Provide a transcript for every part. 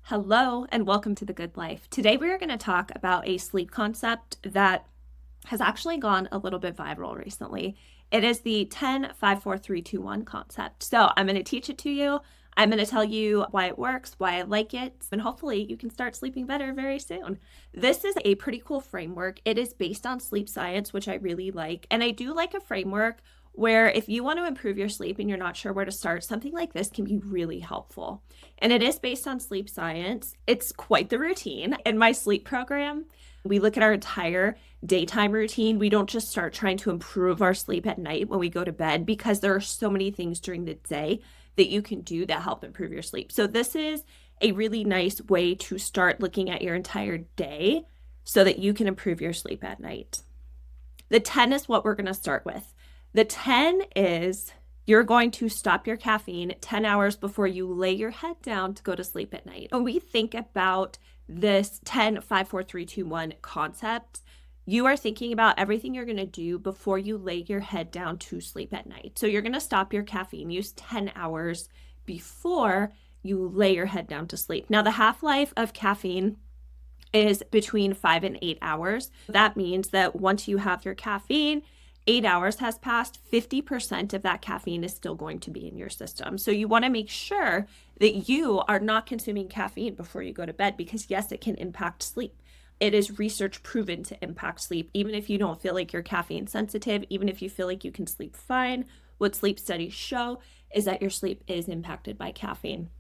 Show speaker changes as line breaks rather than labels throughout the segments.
Hello and welcome to The Good Life. Today we are going to talk about a sleep concept that has actually gone a little bit viral recently. It is the 10-5-4-3-2-1 concept. So I'm going to teach it to you. I'm going to tell you why it works, why I like it, and hopefully you can start sleeping better very soon. This is a pretty cool framework. It is based on sleep science, which I really like. And I do like a framework where if you want to improve your sleep and you're not sure where to start, something like this can be really helpful. And it is based on sleep science. It's quite the routine. In my sleep program, we look at our entire daytime routine. We don't just start trying to improve our sleep at night when we go to bed because there are so many things during the day that you can do that help improve your sleep. So this is a really nice way to start looking at your entire day so that you can improve your sleep at night. The 10 is what we're going to start with. The 10 is you're going to stop your caffeine 10 hours before you lay your head down to go to sleep at night. When we think about this 10-5-4-3-2-1 concept, you are thinking about everything you're going to do before you lay your head down to sleep at night. So you're going to stop your caffeine use 10 hours before you lay your head down to sleep. Now, the half-life of caffeine is between 5 and 8 hours. That means that once you have your caffeine, 8 hours has passed, 50% of that caffeine is still going to be in your system. So you want to make sure that you are not consuming caffeine before you go to bed because, yes, it can impact sleep. It is research proven to impact sleep, even if you don't feel like you're caffeine sensitive, even if you feel like you can sleep fine. What sleep studies show is that your sleep is impacted by caffeine.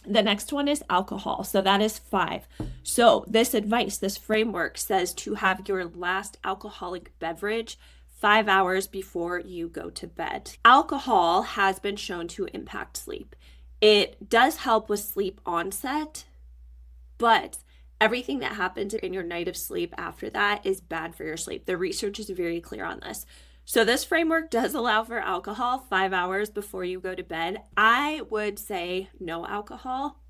The next one is alcohol. So that is 5. So this advice, this framework says to have your last alcoholic beverage 5 hours before you go to bed. Alcohol has been shown to impact sleep. It does help with sleep onset, but everything that happens in your night of sleep after that is bad for your sleep. The research is very clear on this. So this framework does allow for alcohol 5 hours before you go to bed. I would say no alcohol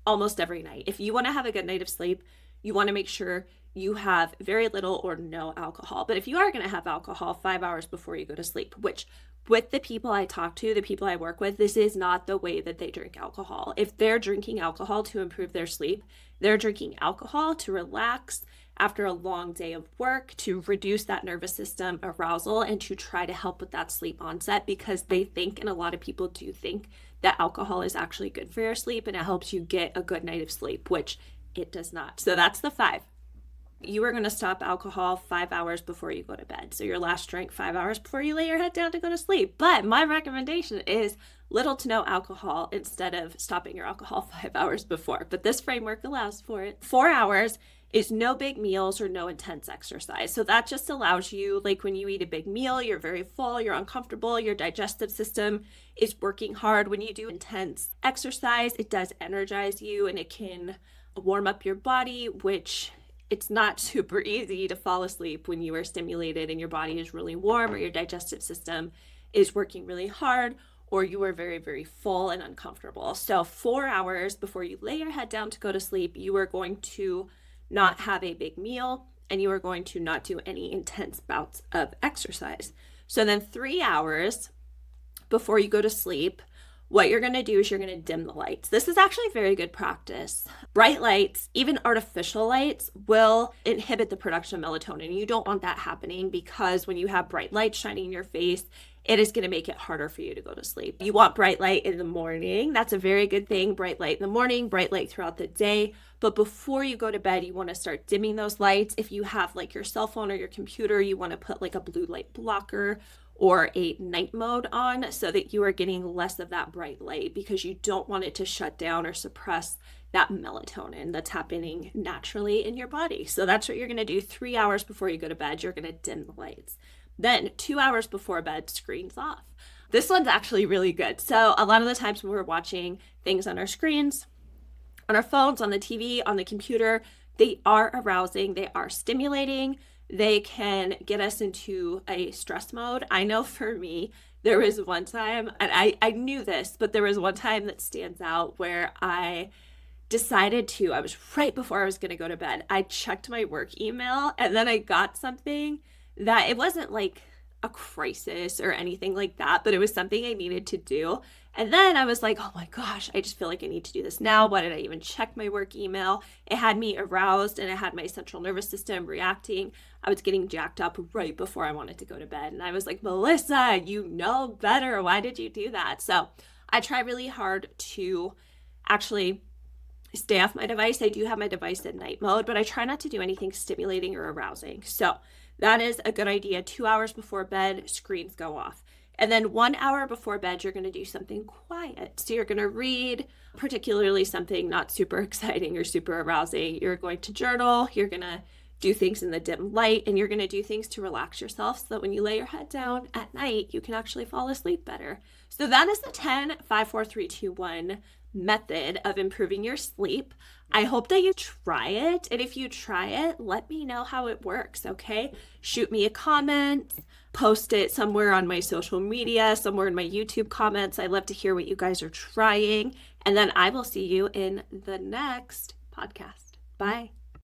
almost every night. If you want to have a good night of sleep, you want to make sure you have very little or no alcohol. But if you are going to have alcohol 5 hours before you go to sleep, which with the people I talk to, the people I work with, this is not the way that they drink alcohol. If they're drinking alcohol to improve their sleep, they're drinking alcohol to relax after a long day of work, to reduce that nervous system arousal, and to try to help with that sleep onset because they think, and a lot of people do think, that alcohol is actually good for your sleep and it helps you get a good night of sleep, which it does not. So that's the 5. You are going to stop alcohol 5 hours before you go to bed. So your last drink 5 hours before you lay your head down to go to sleep. But my recommendation is little to no alcohol instead of stopping your alcohol 5 hours before. But this framework allows for it. 4 hours is no big meals or no intense exercise. So that just allows you, like when you eat a big meal, you're very full, you're uncomfortable, your digestive system is working hard. When you do intense exercise, it does energize you and it can warm up your body, which it's not super easy to fall asleep when you are stimulated and your body is really warm or your digestive system is working really hard or you are very, very full and uncomfortable. So 4 hours before you lay your head down to go to sleep, you are going to not have a big meal and you are going to not do any intense bouts of exercise. So then 3 hours before you go to sleep, what you're going to do is you're going to dim the lights. This is actually very good practice. Bright lights, even artificial lights, will inhibit the production of melatonin. You don't want that happening because when you have bright lights shining in your face, it is going to make it harder for you to go to sleep. You want bright light in the morning. That's a very good thing. Bright light in the morning, bright light throughout the day. But before you go to bed, you want to start dimming those lights. If you have like your cell phone or your computer, you want to put like a blue light blocker or a night mode on so that you are getting less of that bright light because you don't want it to shut down or suppress that melatonin that's happening naturally in your body. So that's what you're going to do 3 hours before you go to bed. You're going to dim the lights. Then 2 hours before bed, screens off. This one's actually really good. So a lot of the times when we're watching things on our screens, on our phones, on the TV, on the computer, they are arousing, they are stimulating. They can get us into a stress mode. I know for me, there was one time, and I knew this, but there was one time that stands out where I was right before I was going to go to bed. I checked my work email and then I got something that it wasn't like a crisis or anything like that, but it was something I needed to do. And then I was like, oh my gosh, I just feel like I need to do this now. Why did I even check my work email? It had me aroused and it had my central nervous system reacting. I was getting jacked up right before I wanted to go to bed. And I was like, Melissa, you know better. Why did you do that? So I try really hard to actually stay off my device. I do have my device in night mode, but I try not to do anything stimulating or arousing. So that is a good idea. 2 hours before bed, screens go off. And then 1 hour before bed, you're going to do something quiet. So you're going to read, particularly something not super exciting or super arousing. You're going to journal. You're going to do things in the dim light, and you're going to do things to relax yourself so that when you lay your head down at night, you can actually fall asleep better. So that is the 10, 5, 4, 3, 2, 1 method of improving your sleep. I hope that you try it. And if you try it, let me know how it works, okay? Shoot me a comment, post it somewhere on my social media, somewhere in my YouTube comments. I'd love to hear what you guys are trying. And then I will see you in the next podcast. Bye.